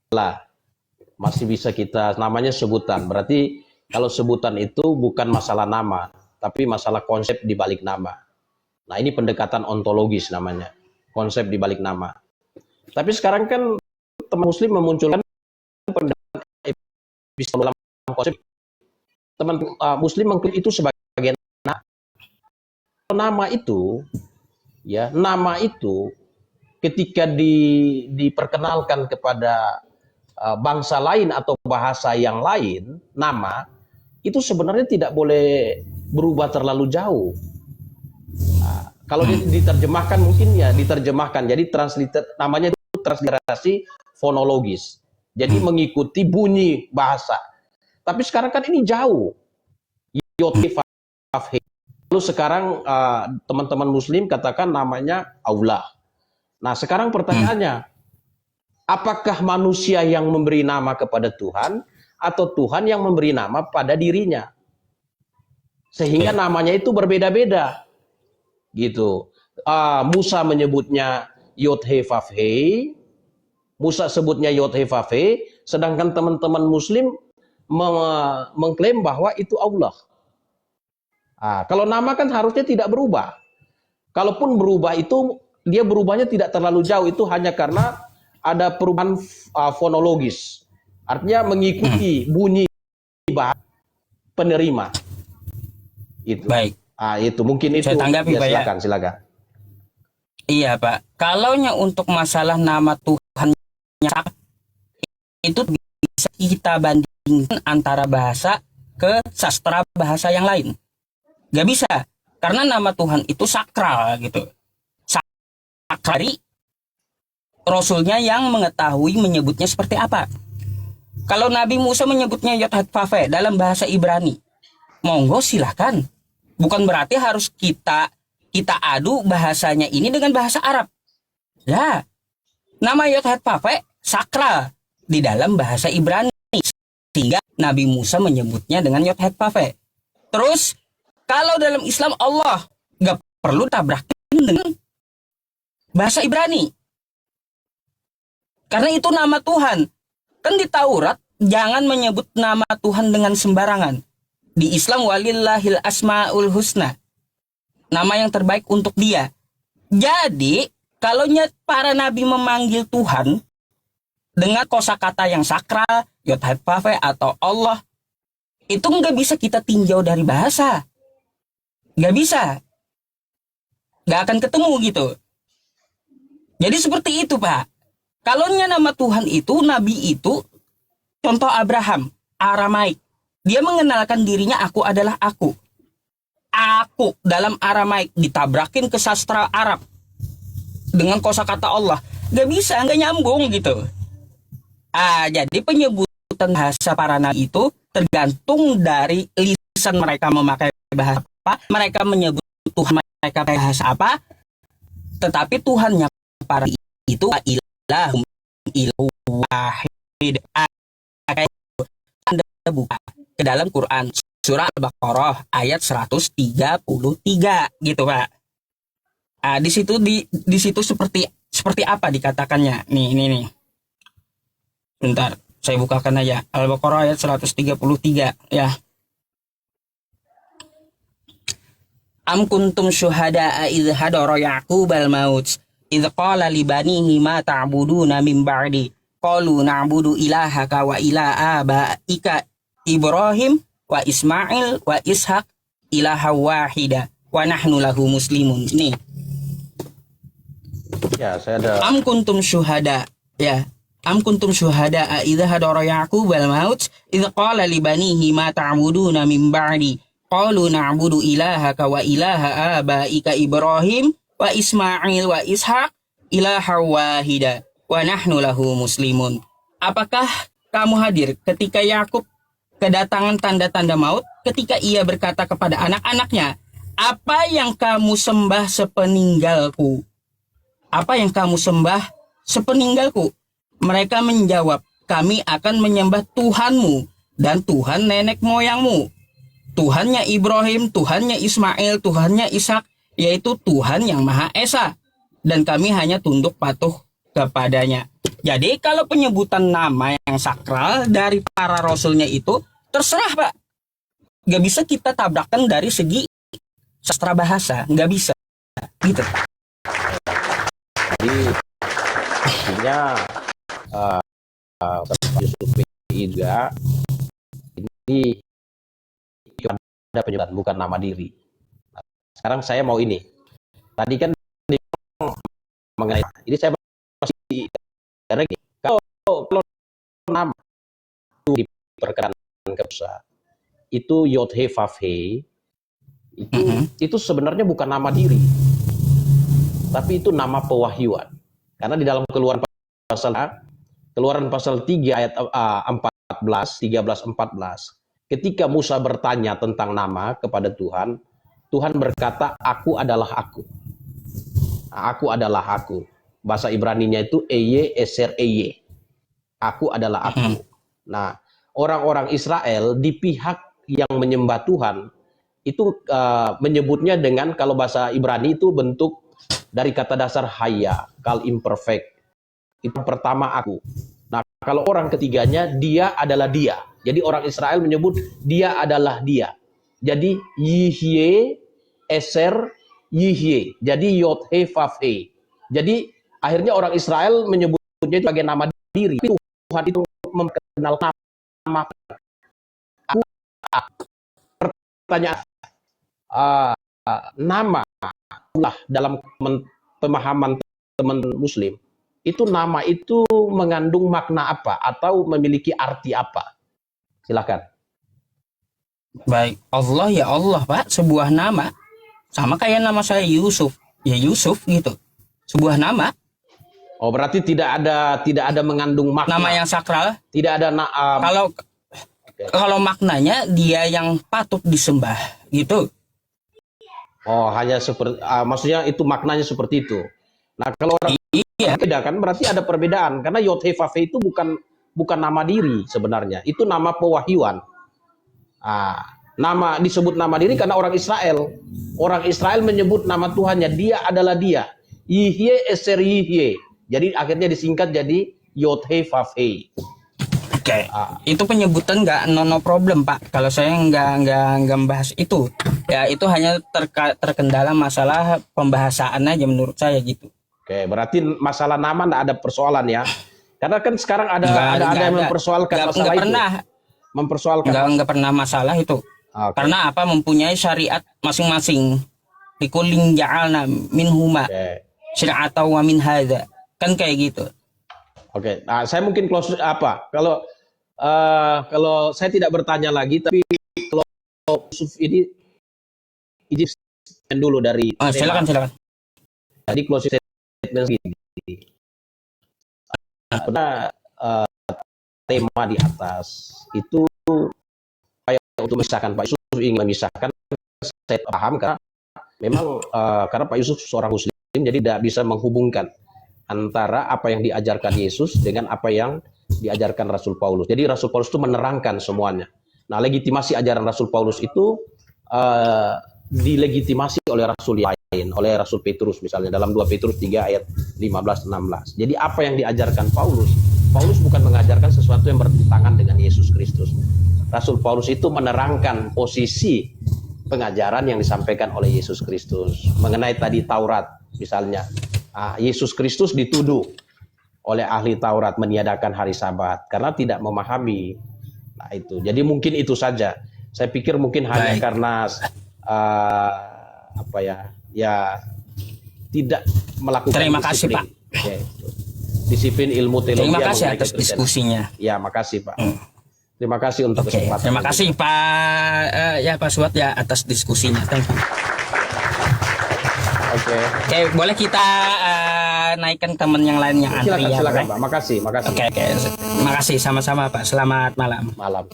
lah, masih bisa kita namanya sebutan. Berarti kalau sebutan itu bukan masalah nama, tapi masalah konsep di balik nama. Nah, ini pendekatan ontologis namanya, konsep di balik nama. Tapi sekarang kan teman muslim memunculkan pendekatan epistemologi dalam konsep. Teman muslim mengklaim itu sebagai nama itu, ya, nama itu ketika diperkenalkan kepada bangsa lain atau bahasa yang lain, nama itu sebenarnya tidak boleh berubah terlalu jauh. Nah, kalau diterjemahkan mungkin ya diterjemahkan. Jadi namanya itu transliterasi fonologis. Jadi mengikuti bunyi bahasa. Tapi sekarang kan ini jauh. Lalu sekarang teman-teman muslim katakan namanya Allah. Nah, sekarang pertanyaannya, apakah manusia yang memberi nama kepada Tuhan atau Tuhan yang memberi nama pada dirinya? Sehingga namanya itu berbeda-beda. Gitu. Musa menyebutnya Yod He Vav He. Musa sebutnya Yod He Vav He, sedangkan teman-teman muslim mengklaim bahwa itu Allah. Kalau nama kan harusnya tidak berubah. Kalaupun berubah itu, dia berubahnya tidak terlalu jauh. Itu hanya karena ada perubahan fonologis. Artinya mengikuti bunyi bahasa penerima. Itu. Baik. Itu mungkin itu. Saya tanggapi, ya, Pak, silakan. Iya, Pak. Kalaunya untuk masalah nama Tuhan itu bisa kita bandingkan antara bahasa ke sastra bahasa yang lain. Gak bisa, karena nama Tuhan itu sakral gitu. Sakral, Rasulnya yang mengetahui menyebutnya seperti apa. Kalau Nabi Musa menyebutnya Yod He Vav He dalam bahasa Ibrani, monggo silakan. Bukan berarti harus kita adu bahasanya ini dengan bahasa Arab. Ya, nama Yod He Vav He sakral di dalam bahasa Ibrani, sehingga Nabi Musa menyebutnya dengan Yod He Vav He. Terus kalau dalam Islam Allah gak perlu tabrakin dengan bahasa Ibrani. Karena itu nama Tuhan. Kan di Taurat jangan menyebut nama Tuhan dengan sembarangan. Di Islam walillahil asmaul husna. Nama yang terbaik untuk dia. Jadi kalau para nabi memanggil Tuhan dengan kosakata yang sakral, Yod He Vav He atau Allah, itu nggak bisa kita tinjau dari bahasa. Nggak bisa. Nggak akan ketemu gitu. Jadi seperti itu, Pak. Kalaunya nama Tuhan itu, Nabi itu, contoh Abraham, Aramaik. Dia mengenalkan dirinya, aku adalah aku. Aku dalam Aramaik ditabrakin ke sastra Arab dengan kosakata Allah. Nggak bisa, nggak nyambung gitu. Jadi penyebutan bahasa para nabi itu tergantung dari lisan mereka memakai bahasa apa, mereka menyebut Tuhan mereka bahasa apa, tetapi Tuhannya para itu ilahum ilahid. Anda buka ke dalam Quran surah Al-Baqarah ayat 133 gitu, Pak. Di situ seperti apa dikatakannya? Nih. Bentar, saya bukakan aja Al-Baqarah ayat 133 ya. Am kuntum syuhada'a idh hadara Ya'qubal maut idh qala li banihi ma ta'buduna min ba'di qalu na'budu ilahaka wa ilaha abaika Ibrahim wa Ismail wa Ishaq ilaha wahida wa nahnu lahu muslimun. Nih. Ya, saya ada. Am kuntum syuhada, ya. Am kuntum syuhada'a idh hadara Ya'qubal maut idh qala li banihi ma ta'buduna min ba'di qalu na'budu ilahaka wa ilaha abaika Ibrahim wa Ismail wa Ishaq ilaha wahida wa nahnu lahu muslimun. Apakah kamu hadir ketika Yakub kedatangan tanda-tanda maut, ketika ia berkata kepada anak-anaknya, apa yang kamu sembah sepeninggalku? Apa yang kamu sembah sepeninggalku? Mereka menjawab, kami akan menyembah Tuhanmu dan Tuhan nenek moyangmu. Tuhannya Ibrahim, Tuhannya Ismail, Tuhannya Ishak, yaitu Tuhan yang Maha Esa. Dan kami hanya tunduk patuh kepadanya. Jadi kalau penyebutan nama yang sakral dari para rasulnya itu terserah Pak. Nggak bisa kita tabrakan dari segi sastra bahasa, nggak bisa. Gitu. Jadi artinya Yusuf juga ini ada penyebutan bukan nama diri. Nah, sekarang saya mau ini. Tadi kan mengenai ini saya masih karena gini, kalau nama itu diperkenankan ke Musa, itu Yod He Vav He itu sebenarnya bukan nama diri, tapi itu nama pewahyuan. Karena di dalam Keluaran pasal 3 ayat 13, 14, ketika Musa bertanya tentang nama kepada Tuhan, Tuhan berkata, "Aku adalah aku." Aku adalah aku. Bahasa Ibraninya itu Eye Eser Eye. Aku adalah aku. Nah, orang-orang Israel di pihak yang menyembah Tuhan itu menyebutnya dengan, kalau bahasa Ibrani itu bentuk dari kata dasar haya, kal imperfect. Itu pertama aku. Nah, kalau orang ketiganya dia adalah dia. Jadi orang Israel menyebut dia adalah dia. Jadi Yihye Eser Yihye. Jadi Yod He Vav He. Jadi akhirnya orang Israel menyebutnya itu sebagai nama diri. Tuhan itu memperkenal nama. Aku, pertanyaan nama lah dalam pemahaman teman Muslim. Itu nama itu mengandung makna apa atau memiliki arti apa? Silakan. Baik, Allah ya Allah Pak, sebuah nama. Sama kayak nama saya Yusuf, ya Yusuf gitu. Sebuah nama. Oh, berarti tidak ada mengandung makna. Nama yang sakral. Tidak ada Kalau maknanya dia yang patut disembah gitu. Oh, hanya seperti maksudnya itu maknanya seperti itu. Nah, kalau orang beda kan berarti ada perbedaan karena Yod He Vav He itu bukan nama diri sebenarnya. Itu nama pewahyuan. Nama disebut nama diri karena orang Israel. Orang Israel menyebut nama Tuhannya, dia adalah dia. Yihye Eser Yihye. Jadi akhirnya disingkat jadi Yod He Vav He. Oke. Itu penyebutan no problem Pak. Kalau saya nggak membahas itu. Ya itu hanya terkendala masalah pembahasan aja menurut saya gitu. Oke, berarti masalah nama nggak ada persoalan ya. Karena kan sekarang ada yang mempersoalkan masalah itu. Mempersoalkan. Nggak pernah masalah itu. Okay. Karena apa, mempunyai syariat masing-masing. Likulin ja'alna minhuma syir'ata wa min hadza. Kan kayak gitu. Oke. Nah, saya mungkin close apa? Kalau saya tidak bertanya lagi, tapi kalau Yusuf ini izin dulu dari silakan. Jadi closing statement gini. Karena tema di atas itu kayak untuk memisahkan Pak Yusuf ingin memisahkan, saya paham karena memang karena Pak Yusuf seorang Muslim jadi tidak bisa menghubungkan antara apa yang diajarkan Yesus dengan apa yang diajarkan Rasul Paulus. Jadi Rasul Paulus itu menerangkan semuanya. Nah, legitimasi ajaran Rasul Paulus itu dilegitimasi oleh Rasul lain, oleh Rasul Petrus misalnya dalam 2 Petrus 3 ayat 15-16. Jadi apa yang diajarkan Paulus bukan mengajarkan sesuatu yang bertentangan dengan Yesus Kristus. Rasul Paulus itu menerangkan posisi pengajaran yang disampaikan oleh Yesus Kristus. Mengenai tadi Taurat misalnya, Yesus Kristus dituduh oleh ahli Taurat meniadakan hari Sabat karena tidak memahami. Nah itu, jadi mungkin itu saja. Saya pikir mungkin hanya karena tidak melakukan Terima disiplin. kasih Pak. Oke. Disiplin ilmu teologi. Terima kasih atas diskusinya. Ya, makasih Pak. Terima kasih untuk kesempatan. Terima kasih Pak Suat ya atas diskusinya. Thank you. Oke, boleh kita naikkan teman yang lain yang antri ya. Silakan Pak. Makasih. Oke. Terima kasih sama-sama Pak. Selamat malam. Malam.